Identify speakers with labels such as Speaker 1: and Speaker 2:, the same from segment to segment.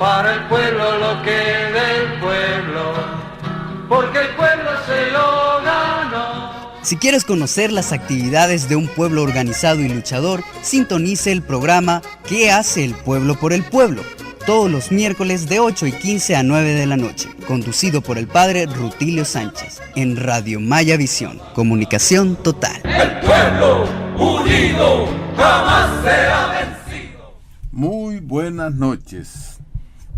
Speaker 1: Para el pueblo lo que del pueblo, porque el pueblo se lo ganó.
Speaker 2: Si quieres conocer las actividades de un pueblo organizado y luchador, sintonice el programa ¿Qué hace el pueblo por el pueblo? Todos los miércoles de 8:15 a 9 de la noche, conducido por el padre Rutilio Sánchez, en Radio Maya Visión, comunicación total.
Speaker 1: El pueblo unido jamás será vencido.
Speaker 3: Muy buenas noches.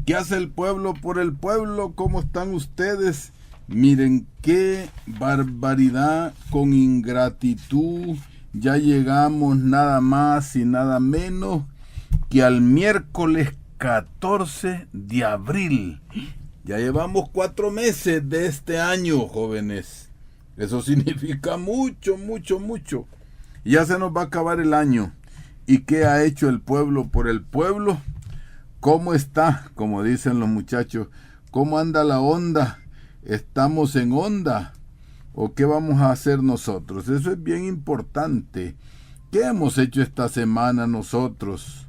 Speaker 3: ¿Qué hace el pueblo por el pueblo? ¿Cómo están ustedes? Miren qué barbaridad, con ingratitud. Ya llegamos nada más y nada menos que al miércoles 14 de abril. Ya llevamos 4 meses de este año, jóvenes. Eso significa mucho, mucho, mucho. Ya se nos va a acabar el año. ¿Y qué ha hecho el pueblo por el pueblo? ¿Cómo está? Como dicen los muchachos, ¿cómo anda la onda? ¿Estamos en onda? ¿O qué vamos a hacer nosotros? Eso es bien importante. ¿Qué hemos hecho esta semana nosotros?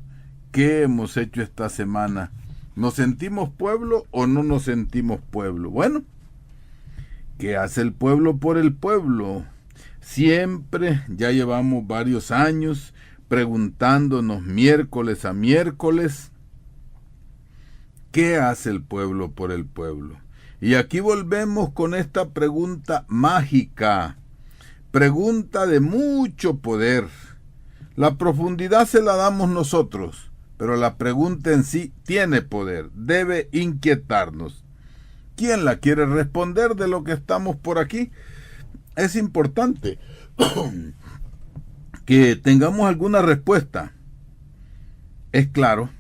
Speaker 3: ¿Qué hemos hecho esta semana? ¿Nos sentimos pueblo o no nos sentimos pueblo? Bueno, ¿qué hace el pueblo por el pueblo? Siempre, ya llevamos varios años preguntándonos miércoles a miércoles, ¿qué hace el pueblo por el pueblo? Y aquí volvemos con esta pregunta mágica, pregunta de mucho poder. La profundidad se la damos nosotros, pero la pregunta en sí tiene poder, debe inquietarnos. ¿Quién la quiere responder de lo que estamos por aquí? Es importante que tengamos alguna respuesta. Es claro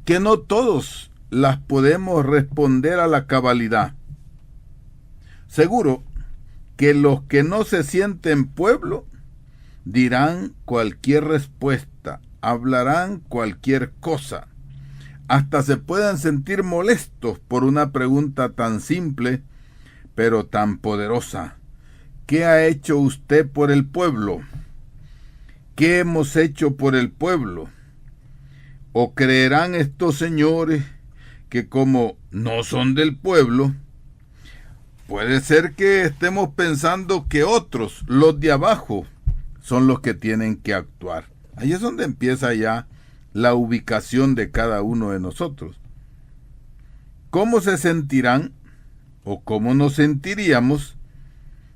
Speaker 3: que no todos las podemos responder a la cabalidad. Seguro que los que no se sienten pueblo dirán cualquier respuesta, hablarán cualquier cosa, hasta se puedan sentir molestos por una pregunta tan simple, pero tan poderosa. ¿Qué ha hecho usted por el pueblo? ¿Qué hemos hecho por el pueblo? ¿O creerán estos señores que como no son del pueblo, puede ser que estemos pensando que otros, los de abajo, son los que tienen que actuar? Ahí es donde empieza ya la ubicación de cada uno de nosotros. ¿Cómo se sentirán o cómo nos sentiríamos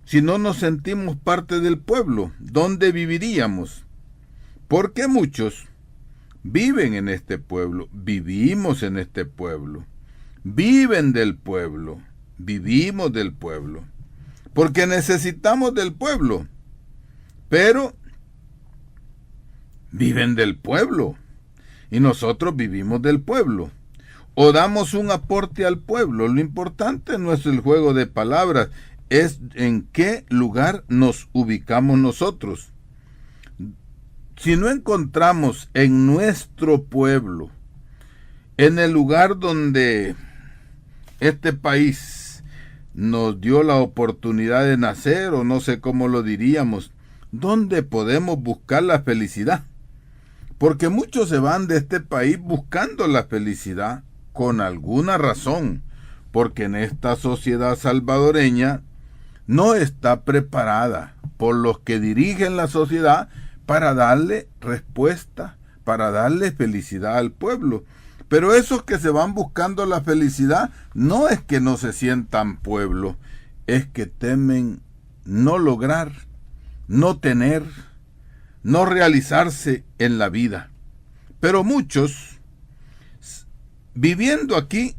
Speaker 3: si no nos sentimos parte del pueblo? ¿Dónde viviríamos? Porque muchos viven en este pueblo, vivimos en este pueblo, viven del pueblo, vivimos del pueblo, porque necesitamos del pueblo, pero viven del pueblo y nosotros vivimos del pueblo, o damos un aporte al pueblo. Lo importante no es el juego de palabras, es en qué lugar nos ubicamos nosotros. Si no encontramos en nuestro pueblo, en el lugar donde este país nos dio la oportunidad de nacer, o no sé cómo lo diríamos, ¿dónde podemos buscar la felicidad? Porque muchos se van de este país buscando la felicidad con alguna razón, porque en esta sociedad salvadoreña no está preparada por los que dirigen la sociedad para darle respuesta, para darle felicidad al pueblo. Pero esos que se van buscando la felicidad no es que no se sientan pueblo, es que temen no lograr, no tener, no realizarse en la vida. Pero muchos, viviendo aquí,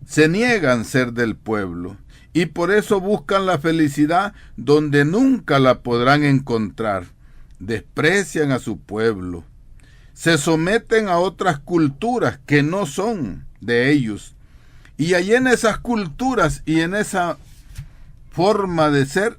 Speaker 3: se niegan a ser del pueblo y por eso buscan la felicidad donde nunca la podrán encontrar. Desprecian a su pueblo, se someten a otras culturas que no son de ellos, y allí en esas culturas y en esa forma de ser,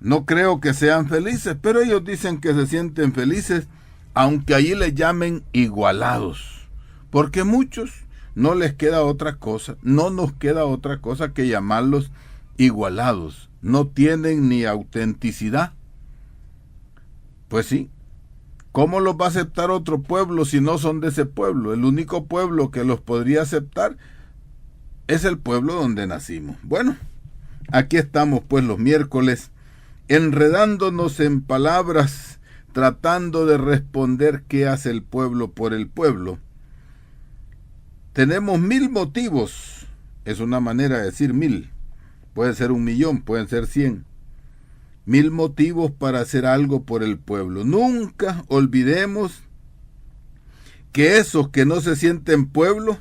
Speaker 3: no creo que sean felices, pero ellos dicen que se sienten felices, aunque allí les llamen igualados, porque muchos no les queda otra cosa, no nos queda otra cosa que llamarlos igualados, no tienen ni autenticidad. Pues sí, ¿Cómo los va a aceptar otro pueblo si no son de ese pueblo? El único pueblo que los podría aceptar es el pueblo donde nacimos. Bueno, aquí estamos pues los miércoles, enredándonos en palabras, tratando de responder qué hace el pueblo por el pueblo. Tenemos 1000 motivos, es una manera de decir 1000, puede ser 1.000.000, pueden ser 100. 1000 motivos para hacer algo por el pueblo. Nunca olvidemos que esos que no se sienten pueblo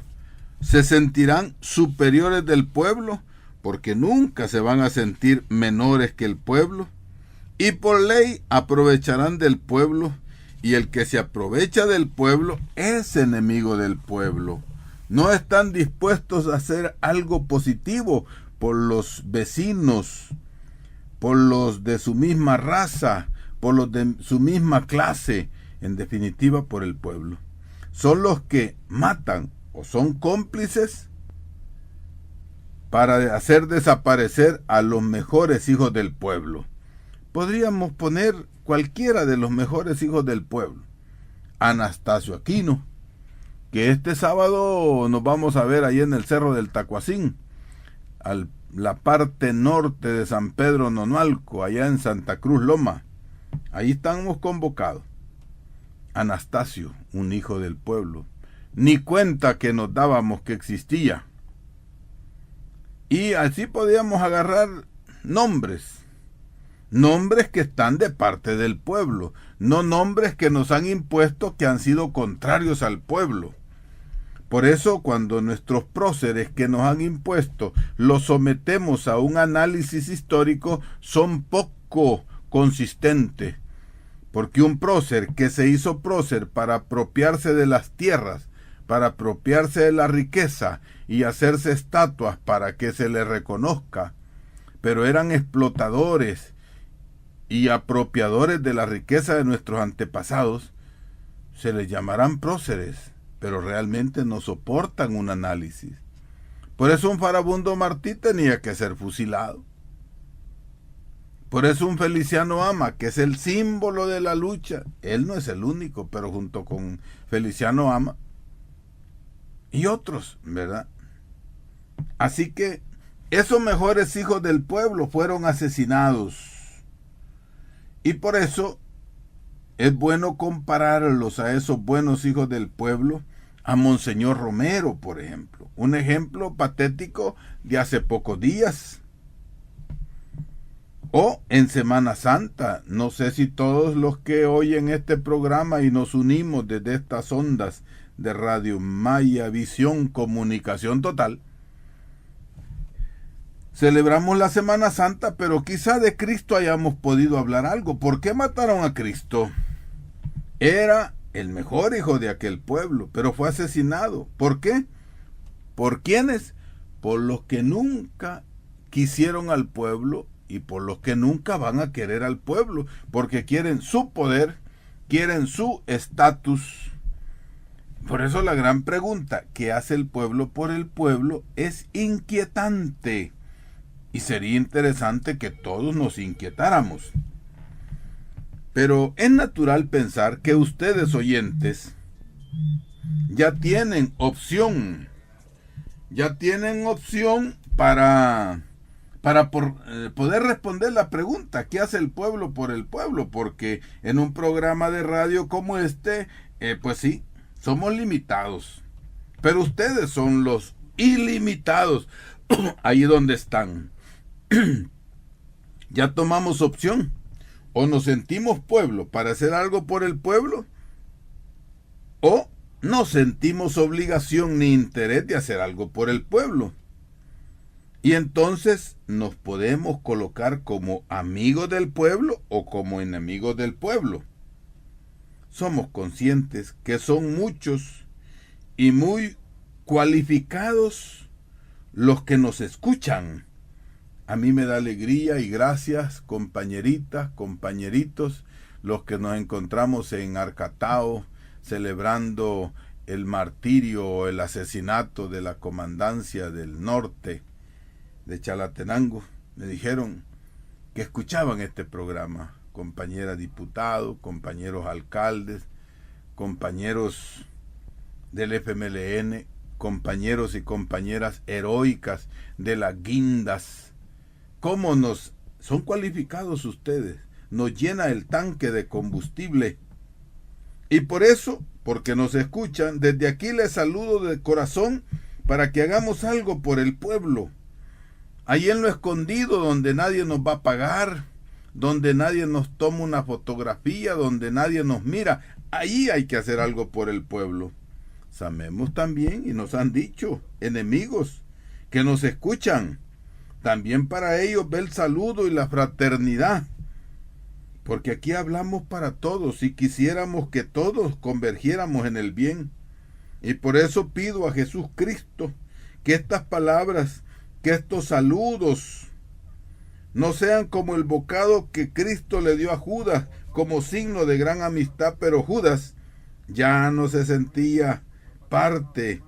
Speaker 3: se sentirán superiores del pueblo, porque nunca se van a sentir menores que el pueblo, y por ley aprovecharán del pueblo, y el que se aprovecha del pueblo es enemigo del pueblo. No están dispuestos a hacer algo positivo por los vecinos, por los de su misma raza, por los de su misma clase, en definitiva por el pueblo. Son los que matan o son cómplices para hacer desaparecer a los mejores hijos del pueblo. Podríamos poner cualquiera de los mejores hijos del pueblo. Anastasio Aquino, que este sábado nos vamos a ver ahí en el Cerro del Tacuacín, la parte norte de San Pedro Nonualco, allá en Santa Cruz Loma. Ahí estamos convocados. Anastasio, un hijo del pueblo. Ni cuenta que nos dábamos que existía. Y así podíamos agarrar nombres que están de parte del pueblo, no nombres que nos han impuesto que han sido contrarios al pueblo. Por eso, cuando nuestros próceres que nos han impuesto los sometemos a un análisis histórico, son poco consistentes. Porque un prócer que se hizo prócer para apropiarse de las tierras, para apropiarse de la riqueza y hacerse estatuas para que se le reconozca, pero eran explotadores y apropiadores de la riqueza de nuestros antepasados, se les llamarán próceres, pero realmente no soportan un análisis. Por eso un Farabundo Martí tenía que ser fusilado. Por eso un Feliciano Ama, que es el símbolo de la lucha, él no es el único, pero junto con Feliciano Ama y otros, ¿verdad? Así que esos mejores hijos del pueblo fueron asesinados. Y por eso es bueno compararlos a esos buenos hijos del pueblo, a Monseñor Romero, por ejemplo. Un ejemplo patético de hace pocos días. O en Semana Santa, no sé si todos los que oyen este programa y nos unimos desde estas ondas de Radio Maya Visión Comunicación Total, celebramos la Semana Santa, pero quizá de Cristo hayamos podido hablar algo. ¿Por qué mataron a Cristo? Era el mejor hijo de aquel pueblo, pero fue asesinado. ¿Por qué? ¿Por quiénes? Por los que nunca quisieron al pueblo y por los que nunca van a querer al pueblo, porque quieren su poder, quieren su estatus. Por eso la gran pregunta, ¿qué hace el pueblo por el pueblo?, es inquietante. Y sería interesante que todos nos inquietáramos. Pero es natural pensar que ustedes, oyentes, ya tienen opción para poder responder la pregunta, ¿qué hace el pueblo por el pueblo? Porque en un programa de radio como este, pues sí, somos limitados. Pero ustedes son los ilimitados, ahí donde están. Ya tomamos opción. O nos sentimos pueblo para hacer algo por el pueblo, o no sentimos obligación ni interés de hacer algo por el pueblo. Y entonces nos podemos colocar como amigos del pueblo o como enemigos del pueblo. Somos conscientes que son muchos y muy cualificados los que nos escuchan. A mí me da alegría y gracias, compañeritas, compañeritos, los que nos encontramos en Arcatao celebrando el martirio o el asesinato de la comandancia del norte de Chalatenango. Me dijeron que escuchaban este programa. compañeras diputados, compañeros alcaldes, compañeros del FMLN, compañeros y compañeras heroicas de las guindas. ¿Cómo son cualificados ustedes? Nos llena el tanque de combustible. Y por eso, porque nos escuchan, desde aquí les saludo de corazón para que hagamos algo por el pueblo. Ahí en lo escondido, donde nadie nos va a pagar, donde nadie nos toma una fotografía, donde nadie nos mira, ahí hay que hacer algo por el pueblo. Sabemos también, y nos han dicho, enemigos, que nos escuchan. También para ellos ve el saludo y la fraternidad. Porque aquí hablamos para todos y quisiéramos que todos convergiéramos en el bien. Y por eso pido a Jesús Cristo que estas palabras, que estos saludos, no sean como el bocado que Cristo le dio a Judas como signo de gran amistad, pero Judas ya no se sentía parte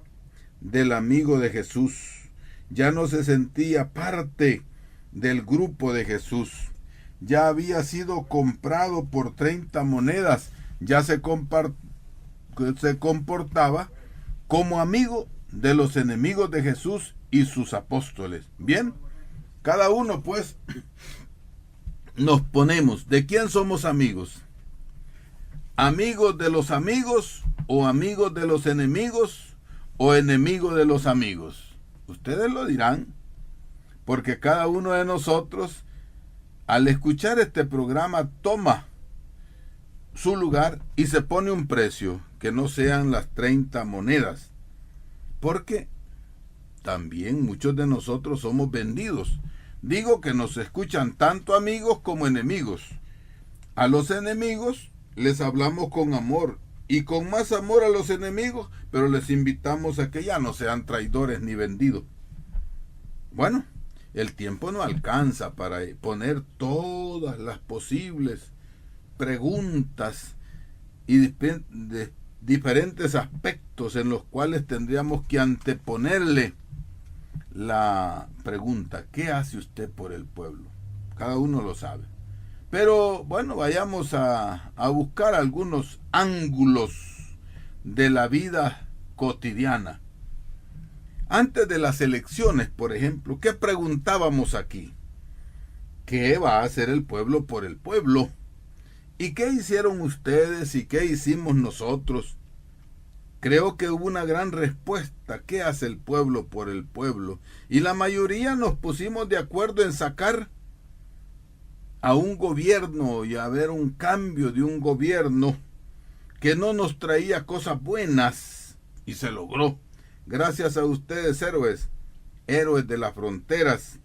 Speaker 3: del amigo de Jesús, ya no se sentía parte del grupo de Jesús. Ya había sido comprado por 30 monedas, ya se comportaba como amigo de los enemigos de Jesús y sus apóstoles. Bien, cada uno pues nos ponemos, ¿de quién somos amigos? ¿Amigos de los amigos o amigos de los enemigos o enemigos de los amigos? Ustedes lo dirán, porque cada uno de nosotros al escuchar este programa toma su lugar y se pone un precio que no sean las 30 monedas, porque también muchos de nosotros somos vendidos. Digo que nos escuchan tanto amigos como enemigos. A los enemigos les hablamos con amor y con más amor a los enemigos, pero les invitamos a que ya no sean traidores ni vendidos. Bueno, el tiempo no alcanza para poner todas las posibles preguntas y de diferentes aspectos en los cuales tendríamos que anteponerle la pregunta, ¿qué hace usted por el pueblo? Cada uno lo sabe. Pero bueno, vayamos a buscar algunos ángulos de la vida cotidiana. Antes de las elecciones, por ejemplo, ¿qué preguntábamos aquí? ¿Qué va a hacer el pueblo por el pueblo? ¿Y qué hicieron ustedes y qué hicimos nosotros? Creo que hubo una gran respuesta. ¿Qué hace el pueblo por el pueblo? Y la mayoría nos pusimos de acuerdo en sacar a un gobierno y a ver un cambio de un gobierno que no nos traía cosas buenas. Y se logró. Gracias a ustedes, héroes. Héroes de las fronteras.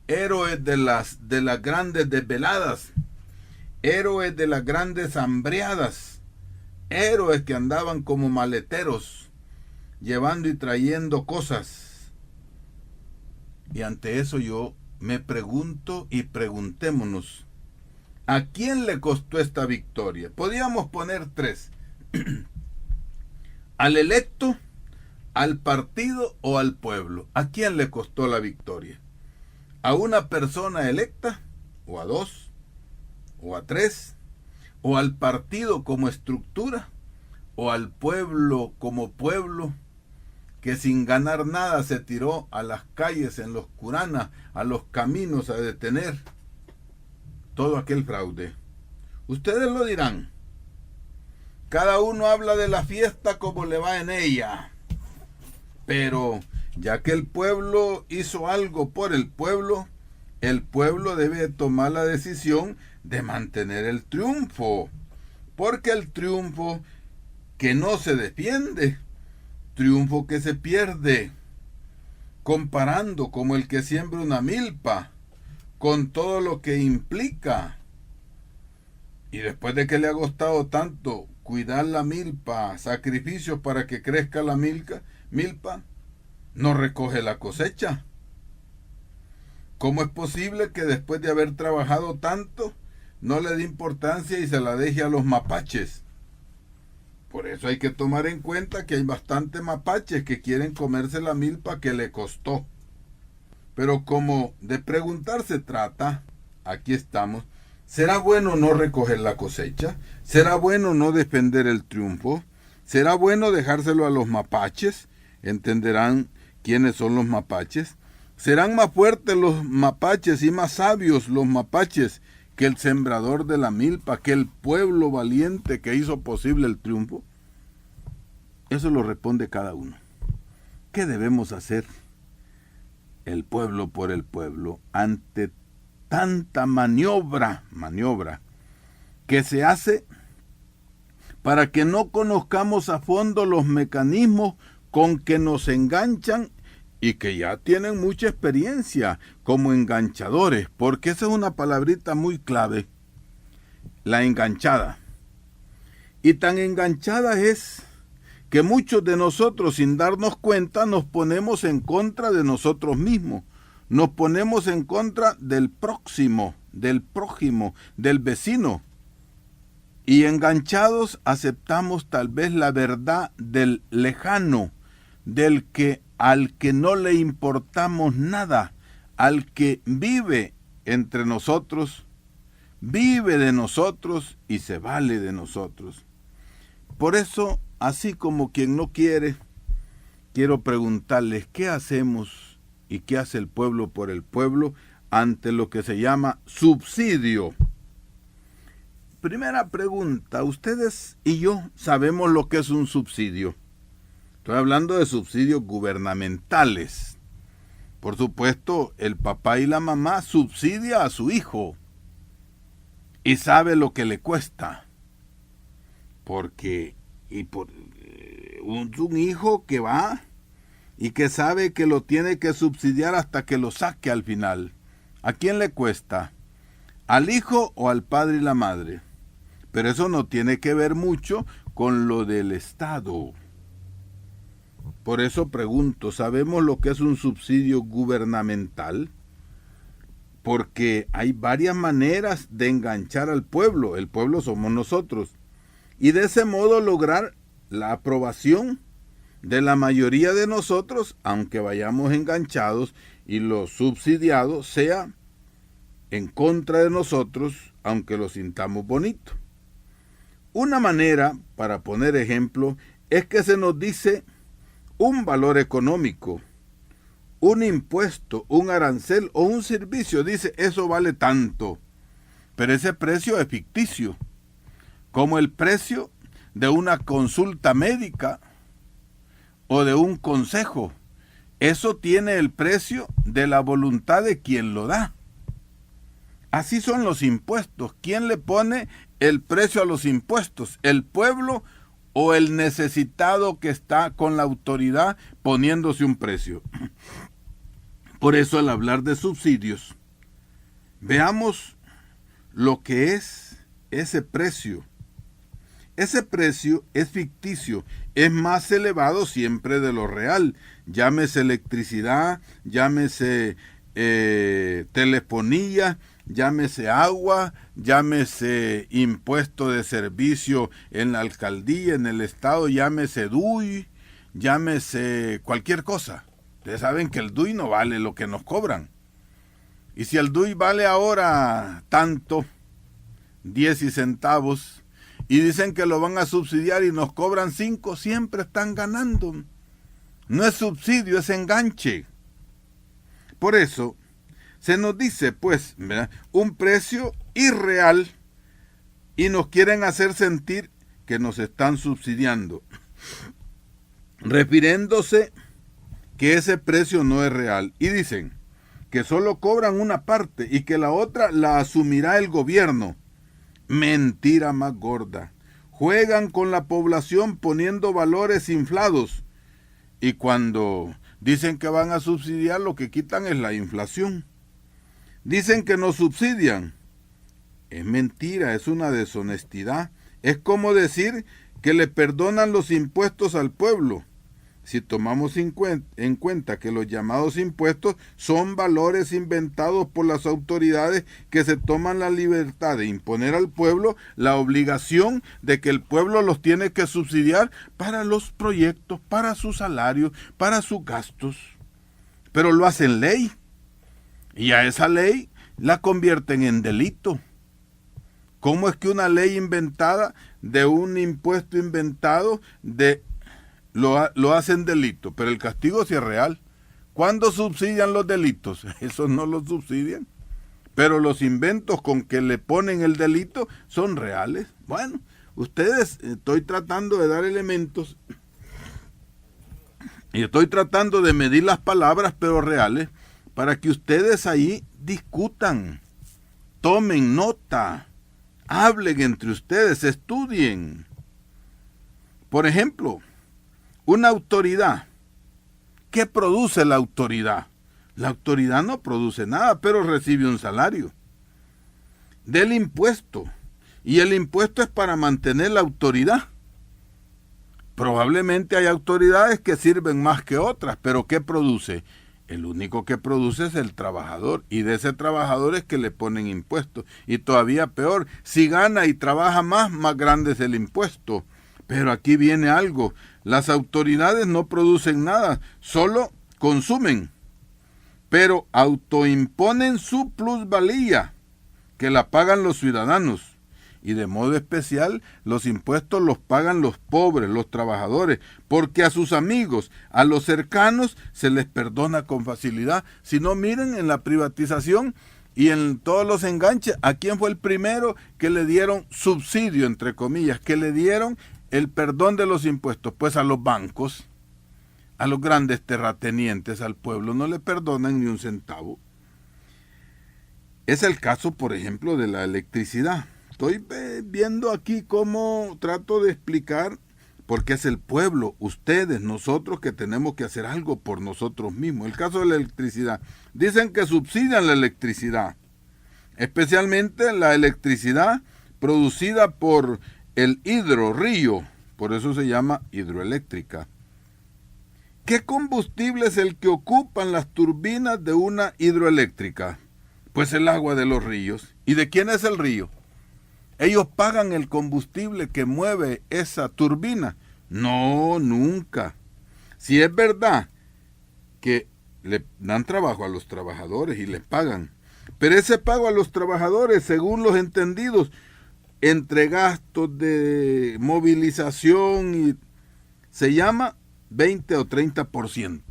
Speaker 3: Héroes de las grandes desveladas. Héroes de las grandes hambreadas. Héroes que andaban como maleteros, llevando y trayendo cosas. Y ante eso yo me pregunto y preguntémonos, ¿a quién le costó esta victoria? Podríamos poner 3. ¿Al electo, al partido o al pueblo? ¿A quién le costó la victoria? ¿A una persona electa? ¿O a 2? ¿O a 3? ¿O al partido como estructura? ¿O al pueblo como pueblo que sin ganar nada se tiró a las calles en los curanas, a los caminos a detener todo aquel fraude? Ustedes lo dirán. Cada uno habla de la fiesta como le va en ella. Pero ya que el pueblo hizo algo por el pueblo debe tomar la decisión de mantener el triunfo. Porque el triunfo que no se defiende, triunfo que se pierde, comparando como el que siembra una milpa, con todo lo que implica. Y después de que le ha costado tanto cuidar la milpa, sacrificios para que crezca la milpa, no recoge la cosecha. ¿Cómo es posible que después de haber trabajado tanto, no le dé importancia y se la deje a los mapaches? Por eso hay que tomar en cuenta que hay bastantes mapaches que quieren comerse la milpa que le costó. Pero como de preguntar se trata, aquí estamos, ¿Será bueno no recoger la cosecha? ¿Será bueno no defender el triunfo? ¿Será bueno dejárselo a los mapaches? ¿Entenderán quiénes son los mapaches? ¿Serán más fuertes los mapaches y más sabios los mapaches que el sembrador de la milpa, que el pueblo valiente que hizo posible el triunfo? Eso lo responde cada uno. ¿Qué debemos hacer el pueblo por el pueblo ante tanta maniobra que se hace para que no conozcamos a fondo los mecanismos con que nos enganchan y que ya tienen mucha experiencia como enganchadores? Porque esa es una palabrita muy clave, la enganchada. Y tan enganchada es que muchos de nosotros, sin darnos cuenta, nos ponemos en contra de nosotros mismos. Nos ponemos en contra del próximo, del prójimo, del vecino. Y enganchados aceptamos tal vez la verdad del lejano, del que al que no le importamos nada, al que vive entre nosotros, vive de nosotros y se vale de nosotros. Por eso, así como quien no quiere, quiero preguntarles qué hacemos y qué hace el pueblo por el pueblo ante lo que se llama subsidio. Primera pregunta, ustedes y yo sabemos lo que es un subsidio. Estoy hablando de subsidios gubernamentales. Por supuesto, el papá y la mamá subsidia a su hijo y sabe lo que le cuesta. Porque un hijo que va y que sabe que lo tiene que subsidiar hasta que lo saque al final. ¿A quién le cuesta? ¿Al hijo o al padre y la madre? Pero eso no tiene que ver mucho con lo del Estado. Por eso pregunto, ¿sabemos lo que es un subsidio gubernamental? Porque hay varias maneras de enganchar al pueblo. El pueblo somos nosotros. Y de ese modo lograr la aprobación de la mayoría de nosotros, aunque vayamos enganchados y lo subsidiado sea en contra de nosotros, aunque lo sintamos bonito. Una manera, para poner ejemplo, es que se nos dice un valor económico, un impuesto, un arancel o un servicio. Dice, eso vale tanto, pero ese precio es ficticio, como el precio de una consulta médica o de un consejo. Eso tiene el precio de la voluntad de quien lo da. Así son los impuestos. ¿Quién le pone el precio a los impuestos? ¿El pueblo o el necesitado que está con la autoridad poniéndose un precio? Por eso, al hablar de subsidios, veamos lo que es ese precio. Ese precio es ficticio, es más elevado siempre de lo real. Llámese electricidad, llámese telefonía, llámese agua, llámese impuesto de servicio en la alcaldía, en el estado, llámese DUI, llámese cualquier cosa. Ustedes saben que el DUI no vale lo que nos cobran. Y si el DUI vale ahora tanto, 10 centavos, y dicen que lo van a subsidiar y nos cobran 5, siempre están ganando. No es subsidio, es enganche. Por eso, se nos dice, pues, ¿verdad?, un precio irreal y nos quieren hacer sentir que nos están subsidiando, refiriéndose que ese precio no es real. Y dicen que solo cobran una parte y que la otra la asumirá el gobierno. Mentira más gorda. Juegan con la población poniendo valores inflados. Y cuando dicen que van a subsidiar, lo que quitan es la inflación. Dicen que nos subsidian. Es mentira, es una deshonestidad. Es como decir que le perdonan los impuestos al pueblo. Si tomamos en cuenta que los llamados impuestos son valores inventados por las autoridades que se toman la libertad de imponer al pueblo la obligación de que el pueblo los tiene que subsidiar para los proyectos, para sus salarios, para sus gastos. Pero lo hacen ley. Y a esa ley la convierten en delito. ¿Cómo es que una ley inventada de un impuesto inventado lo hacen delito? Pero el castigo sí es real. ¿Cuándo subsidian los delitos? Esos no los subsidian. Pero los inventos con que le ponen el delito son reales. Bueno, estoy tratando de dar elementos y estoy tratando de medir las palabras, pero reales, para que ustedes ahí discutan, tomen nota, hablen entre ustedes, estudien. Por ejemplo, una autoridad. ¿Qué produce la autoridad? La autoridad no produce nada, pero recibe un salario del impuesto. Y el impuesto es para mantener la autoridad. Probablemente hay autoridades que sirven más que otras, pero ¿qué produce? El único que produce es el trabajador, y de ese trabajador es que le ponen impuestos. Y todavía peor, si gana y trabaja más, más grande es el impuesto. Pero aquí viene algo, las autoridades no producen nada, solo consumen, pero autoimponen su plusvalía, que la pagan los ciudadanos. Y de modo especial, los impuestos los pagan los pobres, los trabajadores, porque a sus amigos, a los cercanos, se les perdona con facilidad. Si no, miren en la privatización y en todos los enganches, ¿a quién fue el primero que le dieron subsidio, entre comillas, que le dieron el perdón de los impuestos? Pues a los bancos, a los grandes terratenientes, al pueblo no le perdonan ni un centavo. Es el caso, por ejemplo, de la electricidad. Estoy viendo aquí cómo trato de explicar, porque es el pueblo, ustedes, nosotros, que tenemos que hacer algo por nosotros mismos. El caso de la electricidad. Dicen que subsidian la electricidad, especialmente la electricidad producida por el hidrorrío, por eso se llama hidroeléctrica. ¿Qué combustible es el que ocupan las turbinas de una hidroeléctrica? Pues el agua de los ríos. ¿Y de quién es el río? ¿Ellos pagan el combustible que mueve esa turbina? No, nunca. Si es verdad que le dan trabajo a los trabajadores y les pagan, pero ese pago a los trabajadores, según los entendidos, entre gastos de movilización, se llama 20 o 30%.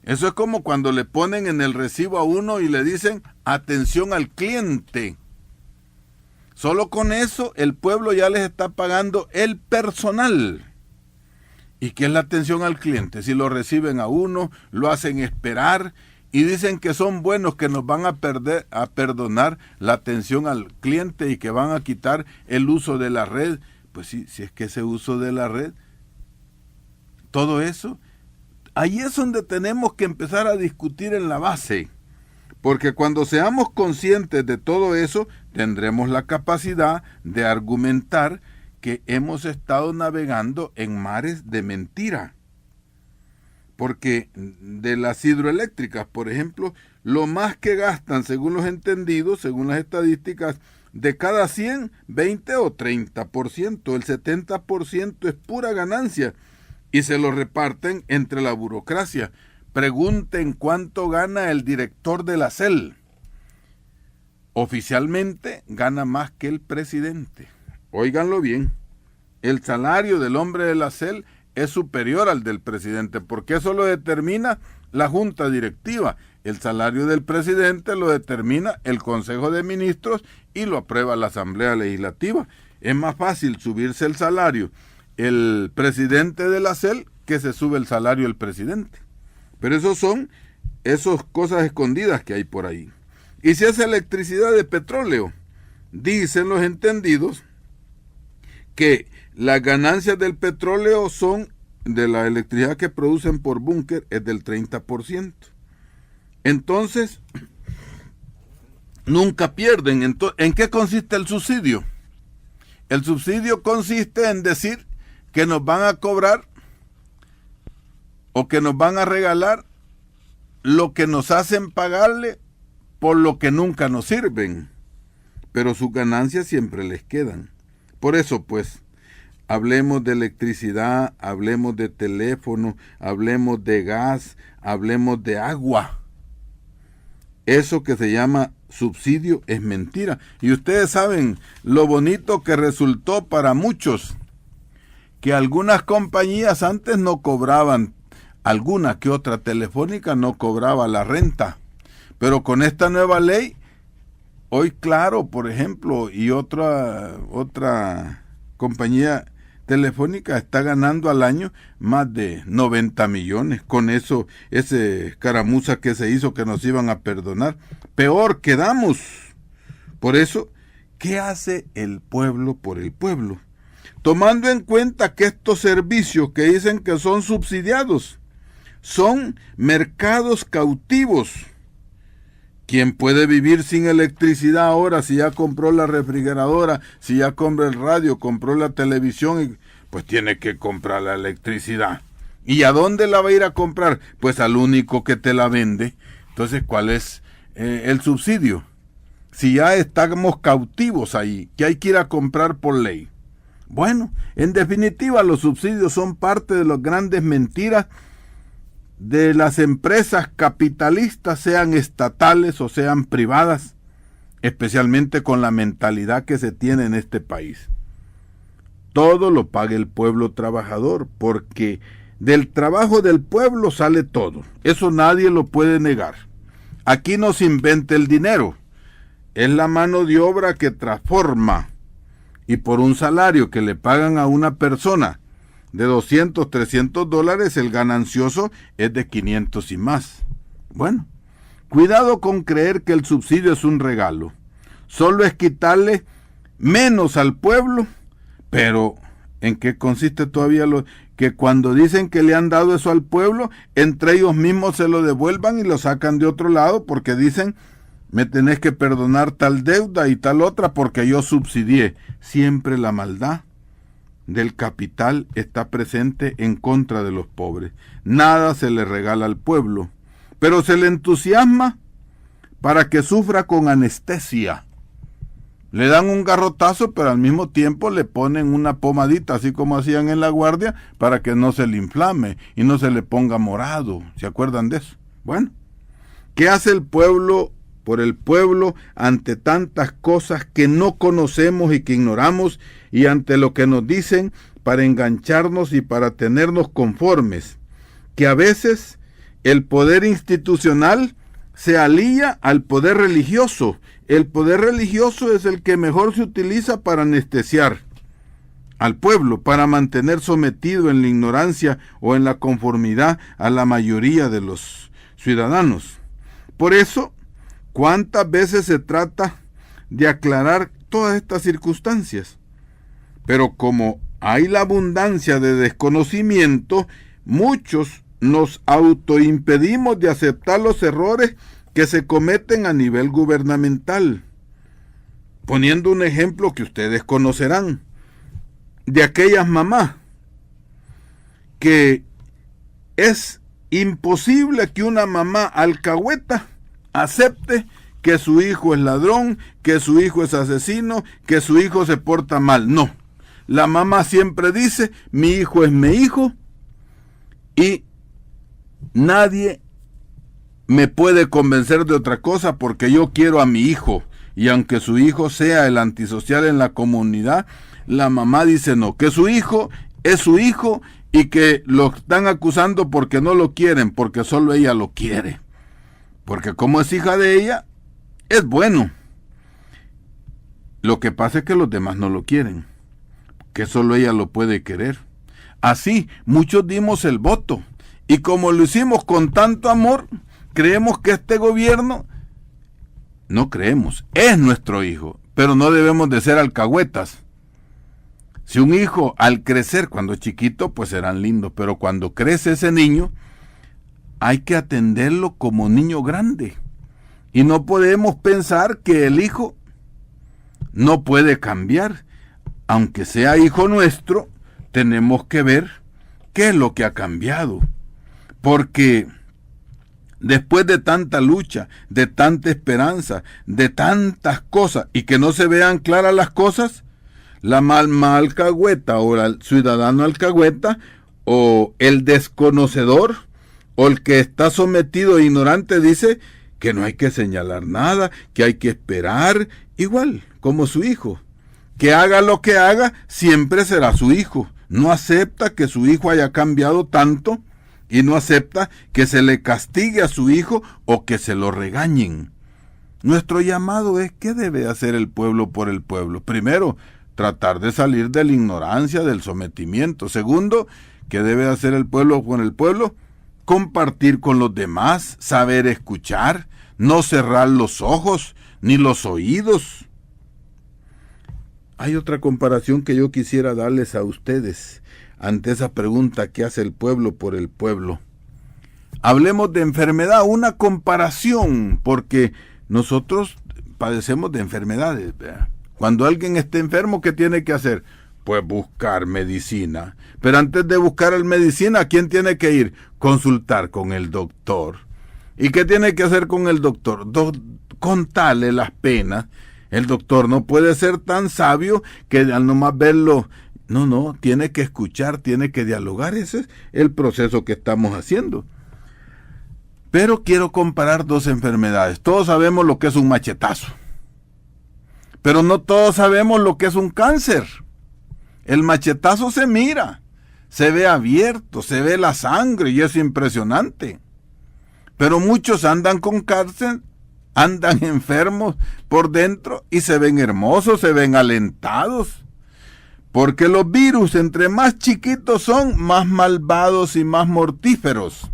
Speaker 3: Eso es como cuando le ponen en el recibo a uno y le dicen atención al cliente. Solo con eso el pueblo ya les está pagando el personal. ¿Y qué es la atención al cliente? Si lo reciben a uno, lo hacen esperar y dicen que son buenos, que nos van a perdonar la atención al cliente y que van a quitar el uso de la red. Pues sí, si es que ese uso de la red, todo eso, ahí es donde tenemos que empezar a discutir en la base. Porque cuando seamos conscientes de todo eso, tendremos la capacidad de argumentar que hemos estado navegando en mares de mentira. Porque de las hidroeléctricas, por ejemplo, lo más que gastan, según los entendidos, según las estadísticas, de cada 100, 20 o 30%, el 70% es pura ganancia y se lo reparten entre la burocracia. Pregunten cuánto gana el director de la CEL. Oficialmente gana más que el presidente. Óiganlo bien, el salario del hombre de la CEL es superior al del presidente, porque eso lo determina la junta directiva. El salario del presidente lo determina el Consejo de Ministros y lo aprueba la Asamblea Legislativa. Es más fácil subirse el salario el presidente de la CEL que se sube el salario del presidente. Pero esos son esas cosas escondidas que hay por ahí. Y si es electricidad de petróleo, dicen los entendidos que las ganancias del petróleo son de la electricidad que producen por búnker es del 30%. Entonces, nunca pierden. ¿En qué consiste el subsidio? El subsidio consiste en decir que nos van a cobrar o que nos van a regalar lo que nos hacen pagarle por lo que nunca nos sirven, pero sus ganancias siempre les quedan. Por eso, pues, hablemos de electricidad, hablemos de teléfono, hablemos de gas, hablemos de agua. eso que se llama subsidio es mentira. Y ustedes saben lo bonito que resultó para muchos, que algunas compañías antes no cobraban, alguna que otra telefónica no cobraba la renta, pero con esta nueva ley, hoy Claro, por ejemplo, y otra compañía telefónica está ganando al año más de 90 millones. Con eso, ese escaramuza que se hizo que nos iban a perdonar, peor quedamos. Por eso, ¿qué hace el pueblo por el pueblo? Tomando en cuenta que estos servicios que dicen que son subsidiados son mercados cautivos. ¿Quién puede vivir sin electricidad ahora si ya compró la refrigeradora, si ya compró el radio, compró la televisión? Pues tiene que comprar la electricidad. ¿Y a dónde la va a ir a comprar? Pues al único que te la vende. Entonces, ¿cuál es el subsidio? Si ya estamos cautivos ahí, que hay que ir a comprar por ley. Bueno, en definitiva, los subsidios son parte de las grandes mentiras de las empresas capitalistas, sean estatales o sean privadas, especialmente con la mentalidad que se tiene en este país. Todo lo paga el pueblo trabajador, porque del trabajo del pueblo sale todo. Eso nadie lo puede negar. Aquí no se inventa el dinero. Es la mano de obra que transforma, y por un salario que le pagan a una persona de $200, $300, el ganancioso es de 500 y más. Bueno, cuidado con creer que el subsidio es un regalo. Solo es quitarle menos al pueblo, pero ¿en qué consiste todavía que cuando dicen que le han dado eso al pueblo, entre ellos mismos se lo devuelvan y lo sacan de otro lado porque dicen, me tenés que perdonar tal deuda y tal otra porque yo subsidié? Siempre la maldad del capital está presente en contra de los pobres. Nada se le regala al pueblo, pero se le entusiasma para que sufra con anestesia. Le dan un garrotazo, pero al mismo tiempo le ponen una pomadita, así como hacían en la guardia, para que no se le inflame y no se le ponga morado. ¿Se acuerdan de eso? Bueno, ¿qué hace el pueblo por el pueblo ante tantas cosas que no conocemos y que ignoramos, y ante lo que nos dicen para engancharnos y para tenernos conformes? Que a veces el poder institucional se alía al poder religioso. El poder religioso es el que mejor se utiliza para anestesiar al pueblo, para mantener sometido en la ignorancia o en la conformidad a la mayoría de los ciudadanos. Por eso, ¿cuántas veces se trata de aclarar todas estas circunstancias? Pero como hay la abundancia de desconocimiento, muchos nos autoimpedimos de aceptar los errores que se cometen a nivel gubernamental. Poniendo un ejemplo que ustedes conocerán, de aquellas mamás que es imposible que una mamá alcahueta acepte que su hijo es ladrón, que su hijo es asesino, que su hijo se porta mal. No, la mamá siempre dice, mi hijo es mi hijo y nadie me puede convencer de otra cosa porque yo quiero a mi hijo. Y aunque su hijo sea el antisocial en la comunidad, la mamá dice no, que su hijo es su hijo y que lo están acusando porque no lo quieren, porque solo ella lo quiere. Porque como es hija de ella, es bueno. Lo que pasa es que los demás no lo quieren, que solo ella lo puede querer. Así, muchos dimos el voto, y como lo hicimos con tanto amor, creemos que este gobierno, no creemos, es nuestro hijo, pero no debemos de ser alcahuetas. Si un hijo al crecer, cuando es chiquito, pues serán lindos, pero cuando crece ese niño, hay que atenderlo como niño grande. Y no podemos pensar que el hijo no puede cambiar. Aunque sea hijo nuestro, tenemos que ver qué es lo que ha cambiado. Porque después de tanta lucha, de tanta esperanza, de tantas cosas, y que no se vean claras las cosas, la mamá alcahueta o el ciudadano alcahueta o el desconocedor o el que está sometido e ignorante dice que no hay que señalar nada, que hay que esperar, igual como su hijo. Que haga lo que haga, siempre será su hijo. No acepta que su hijo haya cambiado tanto y no acepta que se le castigue a su hijo o que se lo regañen. Nuestro llamado es: ¿qué debe hacer el pueblo por el pueblo? Primero, tratar de salir de la ignorancia, del sometimiento. Segundo, ¿qué debe hacer el pueblo con el pueblo? Compartir con los demás, saber escuchar, no cerrar los ojos ni los oídos. Hay otra comparación que yo quisiera darles a ustedes ante esa pregunta: ¿qué hace el pueblo por el pueblo? Hablemos de enfermedad, una comparación, porque nosotros padecemos de enfermedades, ¿verdad? Cuando alguien esté enfermo, ¿qué tiene que hacer? Pues buscar medicina. Pero antes de buscar la medicina, ¿a quién tiene que ir? Consultar con el doctor. ¿Y qué tiene que hacer con el doctor? Contarle las penas. El doctor no puede ser tan sabio que al nomás verlo, no, tiene que escuchar, tiene que dialogar. Ese es el proceso que estamos haciendo. Pero quiero comparar dos enfermedades. Todos sabemos lo que es un machetazo, pero no todos sabemos lo que es un cáncer. El machetazo se mira, se ve abierto, se ve la sangre y es impresionante. Pero muchos andan con cáncer, andan enfermos por dentro y se ven hermosos, se ven alentados. Porque los virus, entre más chiquitos son, más malvados y más mortíferos.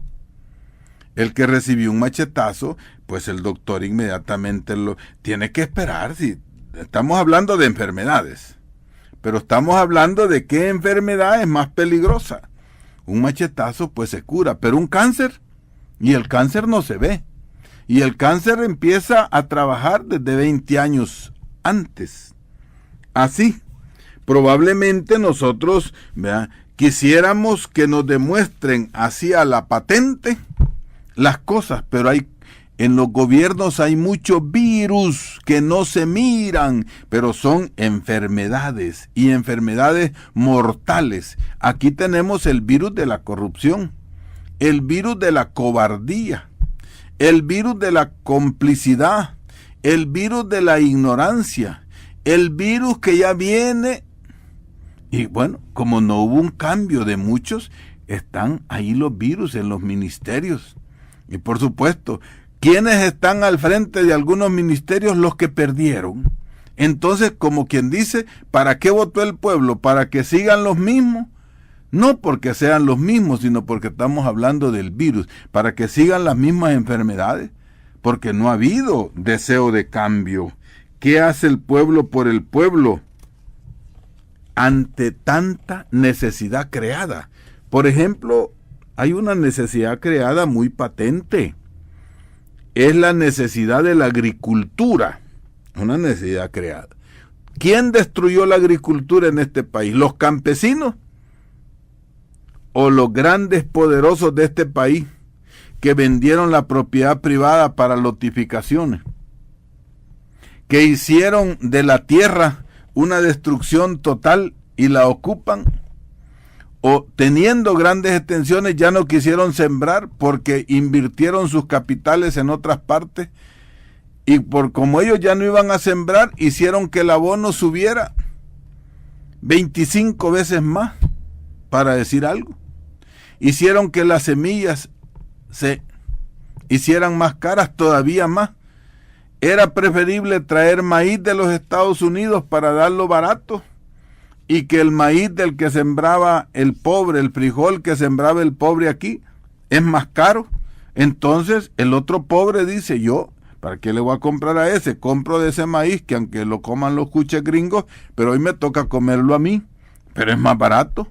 Speaker 3: El que recibió un machetazo, pues el doctor inmediatamente lo tiene que esperar. Si estamos hablando de enfermedades, pero estamos hablando de qué enfermedad es más peligrosa. Un machetazo pues se cura, pero un cáncer, y el cáncer no se ve. Y el cáncer empieza a trabajar desde 20 años antes. Así, probablemente nosotros quisiéramos que nos demuestren así a la patente las cosas, pero en los gobiernos hay muchos virus que no se miran, pero son enfermedades y enfermedades mortales. Aquí tenemos el virus de la corrupción, el virus de la cobardía, el virus de la complicidad, el virus de la ignorancia, el virus que ya viene. Y bueno, como no hubo un cambio de muchos, están ahí los virus en los ministerios. Y por supuesto, ¿quiénes están al frente de algunos ministerios? Los que perdieron. Entonces, como quien dice, ¿para qué votó el pueblo? ¿Para que sigan los mismos? No porque sean los mismos, sino porque estamos hablando del virus. ¿Para que sigan las mismas enfermedades? Porque no ha habido deseo de cambio. ¿Qué hace el pueblo por el pueblo ante tanta necesidad creada? Por ejemplo, hay una necesidad creada muy patente. Es la necesidad de la agricultura. Una necesidad creada. ¿Quién destruyó la agricultura en este país? ¿Los campesinos? ¿O los grandes poderosos de este país que vendieron la propiedad privada para lotificaciones? Que hicieron de la tierra una destrucción total y la ocupan. O teniendo grandes extensiones ya no quisieron sembrar porque invirtieron sus capitales en otras partes, y como ellos ya no iban a sembrar, hicieron que el abono subiera 25 veces más, para decir algo. Hicieron que las semillas se hicieran más caras, todavía más. Era preferible traer maíz de los Estados Unidos para darlo barato, y que el maíz del que sembraba el pobre, el frijol que sembraba el pobre aquí, es más caro. Entonces el otro pobre dice: yo, ¿para qué le voy a comprar a ese? Compro de ese maíz que aunque lo coman los cuches gringos, pero hoy me toca comerlo a mí, pero es más barato.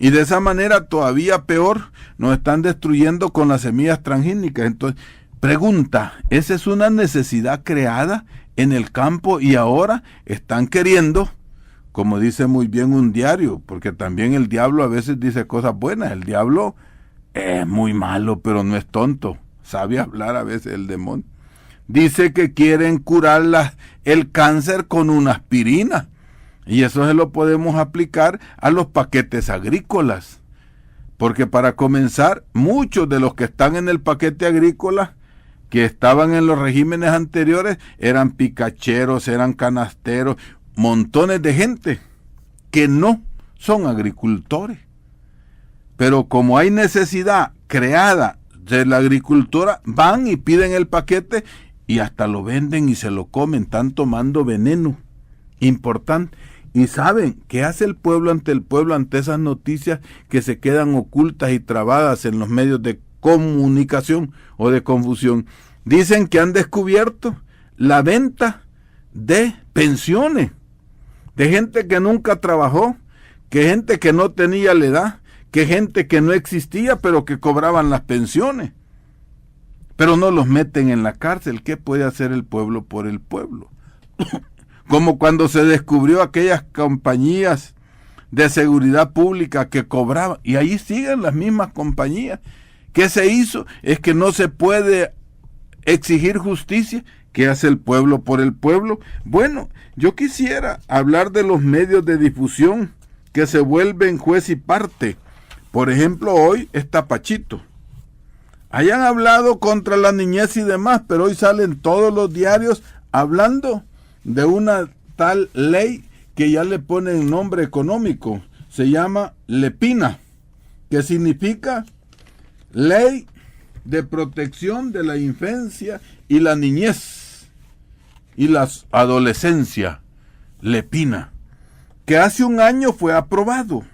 Speaker 3: Y de esa manera, todavía peor, nos están destruyendo con las semillas transgénicas. Entonces, pregunta, ¿esa es una necesidad creada en el campo y ahora están queriendo, como dice muy bien un diario, porque también el diablo a veces dice cosas buenas? El diablo es muy malo, pero no es tonto. Sabe hablar a veces el demonio. Dice que quieren curar el cáncer con una aspirina. Y eso se lo podemos aplicar a los paquetes agrícolas. Porque para comenzar, muchos de los que están en el paquete agrícola que estaban en los regímenes anteriores eran picacheros, eran canasteros, montones de gente que no son agricultores. Pero como hay necesidad creada de la agricultura, van y piden el paquete y hasta lo venden y se lo comen, están tomando veneno. Importante. Y saben qué hace el pueblo ante esas noticias que se quedan ocultas y trabadas en los medios de comunicación o de confusión. Dicen que han descubierto la venta de pensiones, de gente que nunca trabajó, que gente que no tenía la edad, que gente que no existía, pero que cobraban las pensiones. Pero no los meten en la cárcel. ¿Qué puede hacer el pueblo por el pueblo? Como cuando se descubrió aquellas compañías de seguridad pública que cobraban, y ahí siguen las mismas compañías. ¿Qué se hizo? Es que no se puede exigir justicia. ¿Qué hace el pueblo por el pueblo? Bueno, yo quisiera hablar de los medios de difusión que se vuelven juez y parte. Por ejemplo, hoy está Pachito. Hayan hablado contra la niñez y demás, pero hoy salen todos los diarios hablando de una tal ley que ya le ponen nombre económico. Se llama Lepina, que significa Ley de Protección de la Infancia y la Niñez y la Adolescencia. Lepina, que hace un año fue aprobado,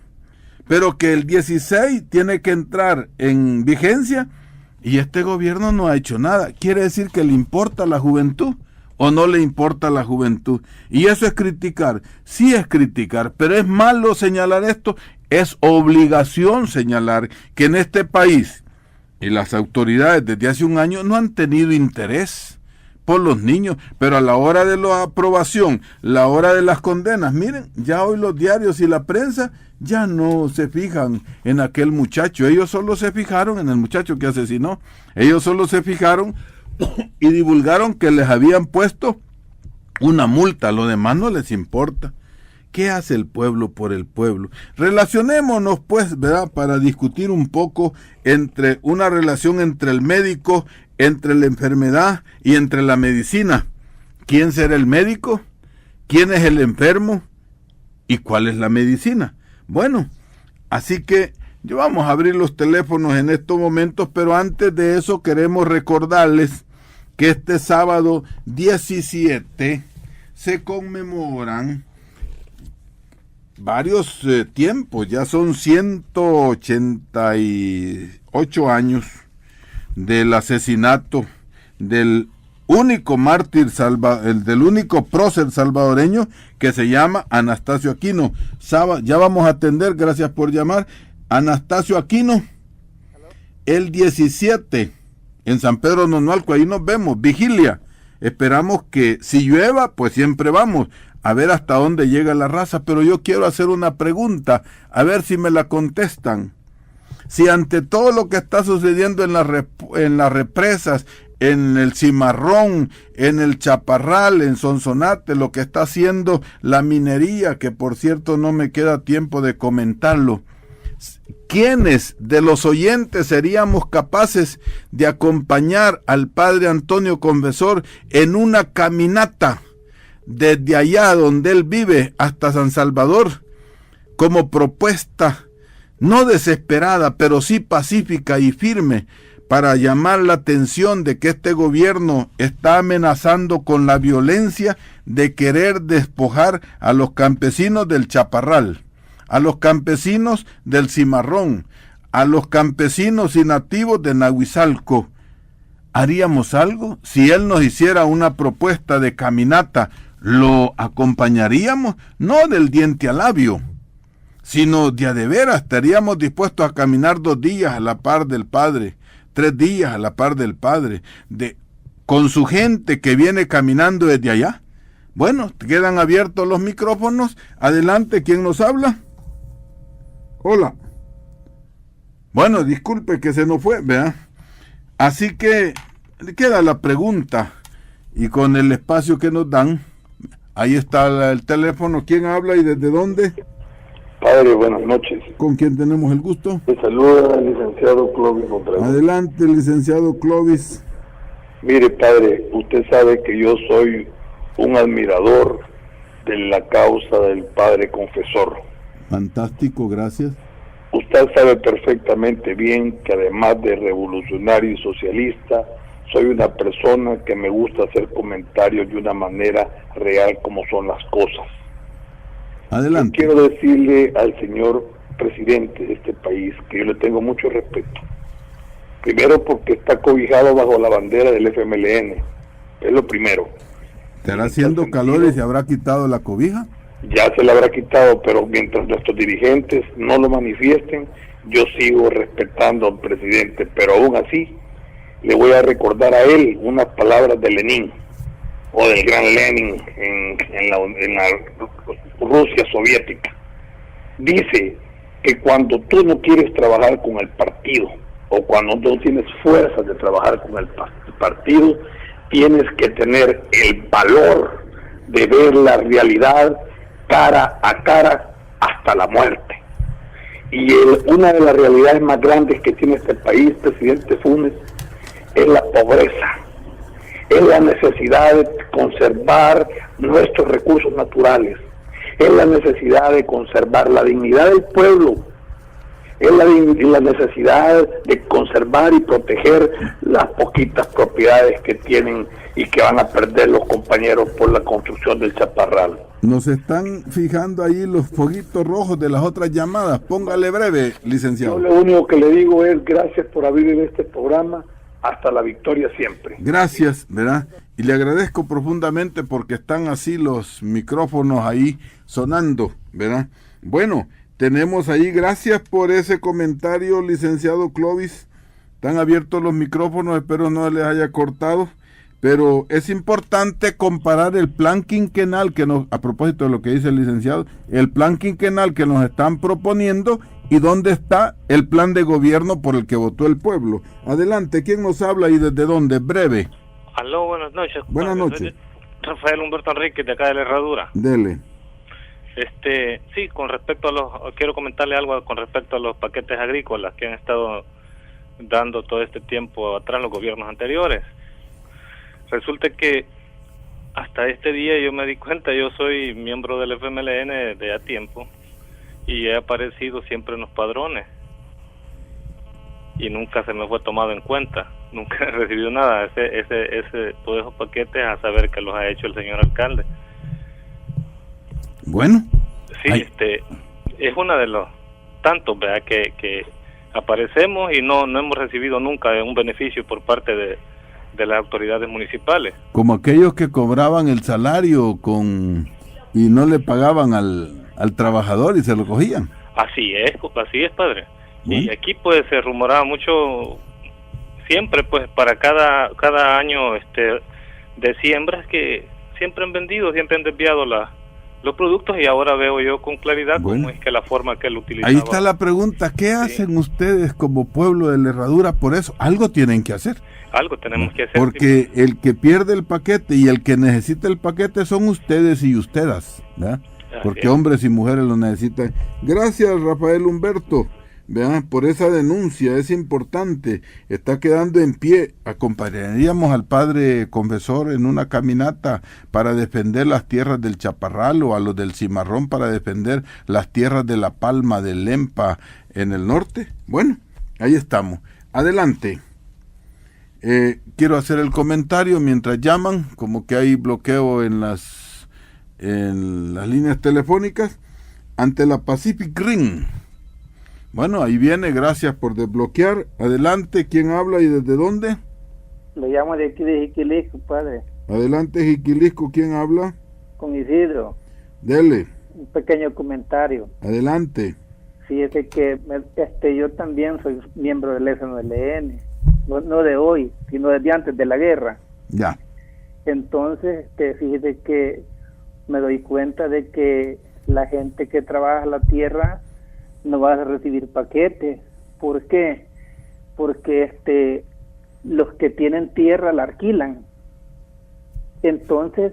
Speaker 3: pero que el 16 tiene que entrar en vigencia y este gobierno no ha hecho nada. ¿Quiere decir que le importa la juventud o no le importa la juventud? Y eso es criticar. Sí es criticar, pero es malo señalar esto. Es obligación señalar que en este país y las autoridades desde hace un año no han tenido interés por los niños, pero a la hora de la aprobación, la hora de las condenas, miren, ya hoy los diarios y la prensa ya no se fijan en aquel muchacho. Ellos solo se fijaron en el muchacho que asesinó. Ellos solo se fijaron y divulgaron que les habían puesto una multa. Lo demás no les importa. ¿Qué hace el pueblo por el pueblo? Relacionémonos, pues, ¿verdad?, para discutir un poco entre una relación entre el médico, entre la enfermedad y entre la medicina. ¿Quién será el médico? ¿Quién es el enfermo? ¿Y cuál es la medicina? Bueno, así que yo vamos a abrir los teléfonos en estos momentos, pero antes de eso queremos recordarles que este sábado 17 se conmemoran varios tiempos, ya son 188 años del asesinato del único mártir, del único prócer salvadoreño que se llama Anastasio Aquino. Ya vamos a atender, gracias por llamar. Anastasio Aquino, el 17 en San Pedro Nonualco, ahí nos vemos, vigilia. Esperamos que si llueva, pues siempre vamos a ver hasta dónde llega la raza, pero yo quiero hacer una pregunta, a ver si me la contestan. Si ante todo lo que está sucediendo en las represas, en el Cimarrón, en el Chaparral, en Sonsonate, lo que está haciendo la minería, que por cierto no me queda tiempo de comentarlo, ¿quiénes de los oyentes seríamos capaces de acompañar al padre Antonio Confesor en una caminata desde allá donde él vive hasta San Salvador, como propuesta no desesperada, pero sí pacífica y firme, para llamar la atención de que este gobierno está amenazando con la violencia de querer despojar a los campesinos del Chaparral, a los campesinos del Cimarrón, a los campesinos y nativos de Nahuizalco? ¿Haríamos algo? Si él nos hiciera una propuesta de caminata, ¿lo acompañaríamos? No del diente al labio, sino de a de veras. Estaríamos dispuestos a caminar 2 días a la par del Padre, 3 días a la par del Padre, con su gente que viene caminando desde allá. Bueno, quedan abiertos los micrófonos. Adelante, ¿quién nos habla? Hola. Bueno, disculpe que se nos fue, ¿verdad? Así que queda la pregunta, y con el espacio que nos dan, ahí está el teléfono. ¿Quién habla y desde dónde?
Speaker 4: Padre, buenas noches.
Speaker 3: ¿Con quién tenemos el gusto?
Speaker 4: Te saluda el licenciado Clovis Mondragón.
Speaker 3: Adelante, licenciado Clovis.
Speaker 4: Mire, padre, usted sabe que yo soy un admirador de la causa del padre confesor.
Speaker 3: Fantástico, gracias.
Speaker 4: Usted sabe perfectamente bien que además de revolucionario y socialista, soy una persona que me gusta hacer comentarios de una manera real como son las cosas.
Speaker 3: Adelante.
Speaker 4: Yo quiero decirle al señor presidente de este país que yo le tengo mucho respeto. Primero porque está cobijado bajo la bandera del FMLN, es lo primero.
Speaker 3: ¿Estará haciendo calor y se habrá quitado la cobija?
Speaker 4: Ya se la habrá quitado, pero mientras nuestros dirigentes no lo manifiesten, yo sigo respetando al presidente, pero aún así le voy a recordar a él unas palabras de Lenin, o del gran Lenin en la Rusia soviética. Dice que cuando tú no quieres trabajar con el partido, o cuando no tienes fuerzas de trabajar con el partido, tienes que tener el valor de ver la realidad cara a cara hasta la muerte. Y una de las realidades más grandes que tiene este país, presidente Funes, es la pobreza, es la necesidad de conservar nuestros recursos naturales, es la necesidad de conservar la dignidad del pueblo, es la necesidad de conservar y proteger las poquitas propiedades que tienen y que van a perder los compañeros por la construcción del chaparral.
Speaker 3: Nos están fijando ahí los foguitos rojos de las otras llamadas. Póngale breve, licenciado.
Speaker 4: Yo lo único que le digo es gracias por abrir este programa. Hasta la victoria siempre.
Speaker 3: Gracias, ¿verdad? Y le agradezco profundamente porque están así los micrófonos ahí sonando, ¿verdad? Bueno, tenemos ahí, gracias por ese comentario, licenciado Clovis. Están abiertos los micrófonos, espero no les haya cortado. Pero es importante comparar el plan quinquenal que nos, a propósito de lo que dice el licenciado, el plan quinquenal que nos están proponiendo y dónde está el plan de gobierno por el que votó el pueblo. Adelante, ¿quién nos habla y desde dónde? Breve.
Speaker 5: Aló, buenas noches.
Speaker 3: Buenas noches.
Speaker 5: Rafael Humberto Enrique, de acá de la Herradura.
Speaker 3: Dele.
Speaker 5: Sí, con respecto a quiero comentarle algo con respecto a los paquetes agrícolas que han estado dando todo este tiempo atrás los gobiernos anteriores. Resulta que hasta este día yo me di cuenta, yo soy miembro del FMLN de a tiempo y he aparecido siempre en los padrones y nunca se me fue tomado en cuenta, nunca he recibido nada, todos esos paquetes a saber que los ha hecho el señor alcalde.
Speaker 3: Bueno.
Speaker 5: Sí, es una de los tantos, ¿verdad? que aparecemos y no hemos recibido nunca un beneficio por parte de las autoridades municipales. Como
Speaker 3: aquellos que cobraban el salario y no le pagaban al trabajador y se lo cogían.
Speaker 5: Así es, padre. Y aquí pues se rumoraba mucho, siempre pues para cada año de siembras que siempre han vendido, siempre han desviado los productos y ahora veo yo con claridad cómo es que la forma que él utilizaba.
Speaker 3: Ahí está la pregunta, ¿qué hacen ustedes como pueblo de la Herradura por eso? Algo tienen que hacer.
Speaker 5: Algo tenemos que hacer.
Speaker 3: Porque el que pierde el paquete y el que necesita el paquete son ustedes y ustedes, ¿verdad? Porque hombres y mujeres lo necesitan. Gracias, Rafael Humberto, ¿verdad? Por esa denuncia, es importante. Está quedando en pie. Acompañaríamos al padre confesor en una caminata para defender las tierras del Chaparral o a los del Cimarrón para defender las tierras de La Palma, del Lempa en el norte. Bueno, ahí estamos. Adelante. Quiero hacer el comentario mientras llaman, como que hay bloqueo en las líneas telefónicas, ante la Pacific Rim. Bueno, ahí viene, gracias por desbloquear. Adelante, ¿quién habla y desde dónde?
Speaker 6: Le llamo de aquí de Jiquilisco, padre.
Speaker 3: Adelante, Jiquilisco, ¿quién habla?
Speaker 6: Con Isidro.
Speaker 3: Dele.
Speaker 6: Un pequeño comentario.
Speaker 3: Adelante.
Speaker 6: Fíjese que yo también soy miembro del FMLN. No de hoy, sino desde antes de la guerra.
Speaker 3: Ya.
Speaker 6: Entonces, fíjese que me doy cuenta de que la gente que trabaja la tierra no va a recibir paquetes. ¿Por qué? Porque los que tienen tierra la alquilan. Entonces,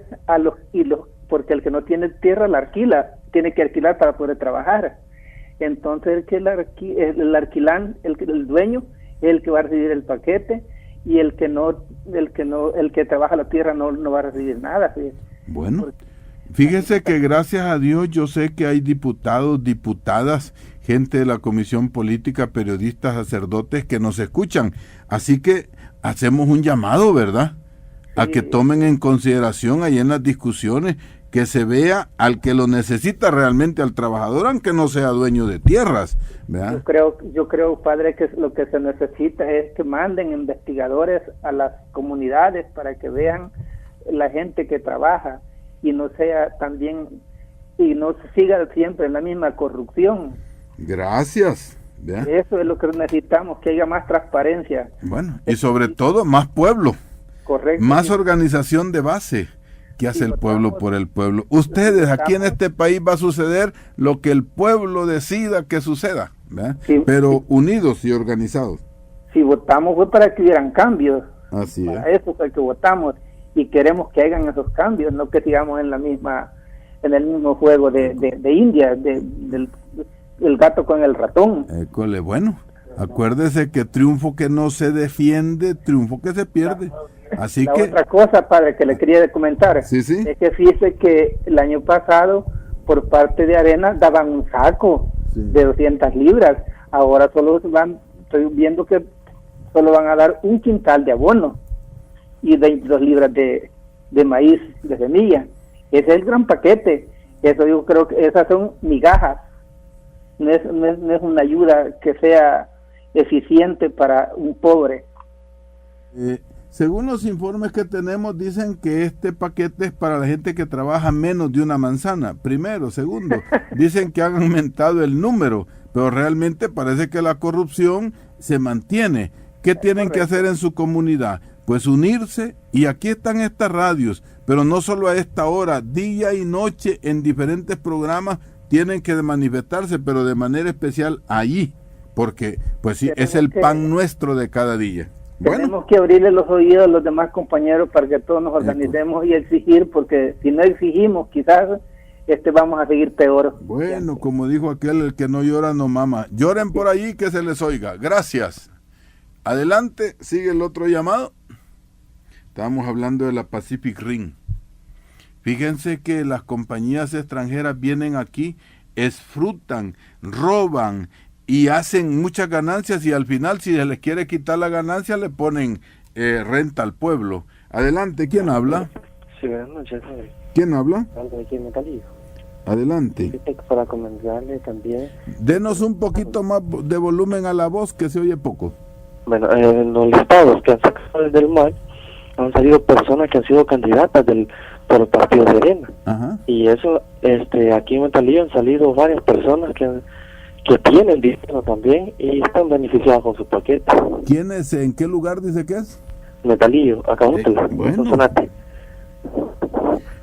Speaker 6: porque el que no tiene tierra la alquila, tiene que alquilar para poder trabajar. Entonces, el dueño es el que va a recibir el paquete y el que trabaja la tierra no va a recibir nada. ¿Sí?
Speaker 3: Bueno, fíjese que gracias a Dios yo sé que hay diputados, diputadas, gente de la Comisión Política, periodistas, sacerdotes que nos escuchan. Así que hacemos un llamado, ¿verdad? A que tomen en consideración ahí en las discusiones que se vea al que lo necesita realmente, al trabajador, aunque no sea dueño de tierras, ¿verdad?
Speaker 6: Yo creo, padre, que lo que se necesita es que manden investigadores a las comunidades para que vean la gente que trabaja y no sea también, y no siga siempre en la misma corrupción.
Speaker 3: Gracias. ¿Verdad?
Speaker 6: Eso es lo que necesitamos, que haya más transparencia.
Speaker 3: Bueno, y sobre todo más pueblo.
Speaker 6: Correcto.
Speaker 3: Más organización de base que hace el pueblo por el pueblo. Ustedes, aquí en este país va a suceder lo que el pueblo decida que suceda, ¿verdad? Sí, pero unidos y organizados.
Speaker 6: Si votamos fue para que hubieran cambios.
Speaker 3: Así
Speaker 6: para es. Eso fue que votamos y queremos que hagan esos cambios, no que sigamos en el mismo juego de India, del gato con el ratón.
Speaker 3: Bueno, acuérdese que triunfo que no se defiende, triunfo que se pierde. Así que
Speaker 6: otra cosa, padre, que le quería comentar, es que fíjese que el año pasado por parte de Arena daban un saco de 200 libras, ahora estoy viendo que solo van a dar un quintal de abono y 22 libras de maíz de semilla. Ese es el gran paquete. Eso yo creo que esas son migajas, no es una ayuda que sea eficiente para un pobre.
Speaker 3: Según los informes que tenemos, dicen que este paquete es para la gente que trabaja menos de una manzana. Primero. Segundo, dicen que han aumentado el número, pero realmente parece que la corrupción se mantiene. ¿Qué tienen que hacer en su comunidad? Pues unirse, y aquí están estas radios, pero no solo a esta hora, día y noche en diferentes programas tienen que manifestarse, pero de manera especial allí, porque pues sí, es el pan nuestro de cada día.
Speaker 6: Tenemos que abrirle los oídos a los demás compañeros para que todos nos organicemos y exigir, porque si no exigimos, quizás vamos a seguir peor.
Speaker 3: Bueno, como dijo aquel, el que no llora no mama. Lloren por allí que se les oiga. Gracias. Adelante, sigue el otro llamado. Estábamos hablando de la Pacific Rim. Fíjense que las compañías extranjeras vienen aquí, esfrutan, roban y hacen muchas ganancias, y al final, si se les quiere quitar la ganancia, le ponen renta al pueblo. Adelante, ¿quién habla?
Speaker 7: Sí, buenas noches.
Speaker 3: ¿Quién habla?
Speaker 7: Aquí en Metalillo.
Speaker 3: Adelante.
Speaker 7: Para comentarle también.
Speaker 3: Denos un poquito más de volumen a la voz, que se oye poco.
Speaker 7: Bueno, en los listados que han sacado del MAI han salido personas que han sido candidatas por el partido de Arena.
Speaker 3: Ajá.
Speaker 7: Y eso, aquí en Metalillo han salido varias personas que tienen dinero también y están beneficiados con su paquete.
Speaker 3: ¿Quién es? ¿En qué lugar dice que es?
Speaker 7: Metalillo, acá
Speaker 3: bueno.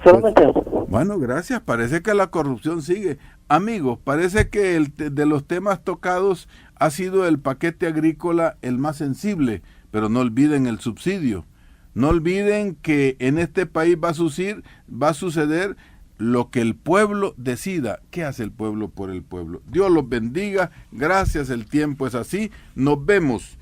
Speaker 7: Solamente
Speaker 3: bueno, gracias. Parece que la corrupción sigue. Amigos, parece que de los temas tocados ha sido el paquete agrícola el más sensible, pero no olviden el subsidio. No olviden que en este país va a suceder lo que el pueblo decida. ¿Qué hace el pueblo por el pueblo? Dios los bendiga. Gracias, el tiempo es así. Nos vemos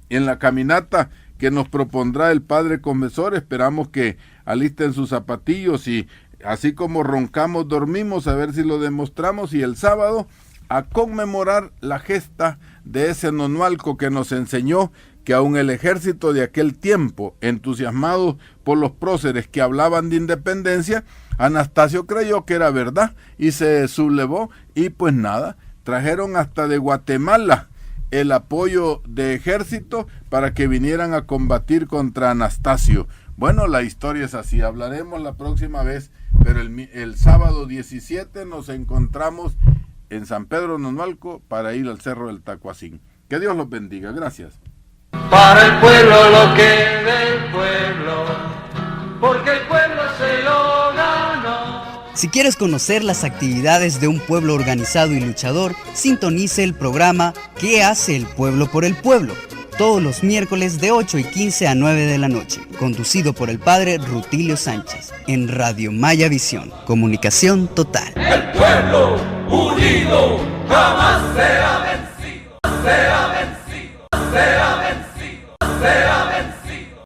Speaker 3: en la caminata que nos propondrá el Padre Confesor. Esperamos que alisten sus zapatillos y así como roncamos, dormimos, a ver si lo demostramos. Y el sábado a conmemorar la gesta de ese Nonualco que nos enseñó que aun el ejército de aquel tiempo, entusiasmados por los próceres que hablaban de independencia, Anastasio creyó que era verdad y se sublevó, y pues nada, trajeron hasta de Guatemala el apoyo de ejército para que vinieran a combatir contra Anastasio. Bueno, la historia es así, hablaremos la próxima vez, pero el sábado 17 nos encontramos en San Pedro Nonualco para ir al Cerro del Tacuacín. Que Dios los bendiga, gracias.
Speaker 1: Para el pueblo lo que del pueblo, porque el pueblo se lo ganó.
Speaker 2: Si quieres conocer las actividades de un pueblo organizado y luchador, sintonice el programa ¿Qué hace el pueblo por el pueblo? Todos los miércoles de 8:15 a 9 de la noche, conducido por el padre Rutilio Sánchez, en Radio Maya Visión, comunicación total.
Speaker 1: El pueblo unido jamás será vencido, será vencido, será vencido.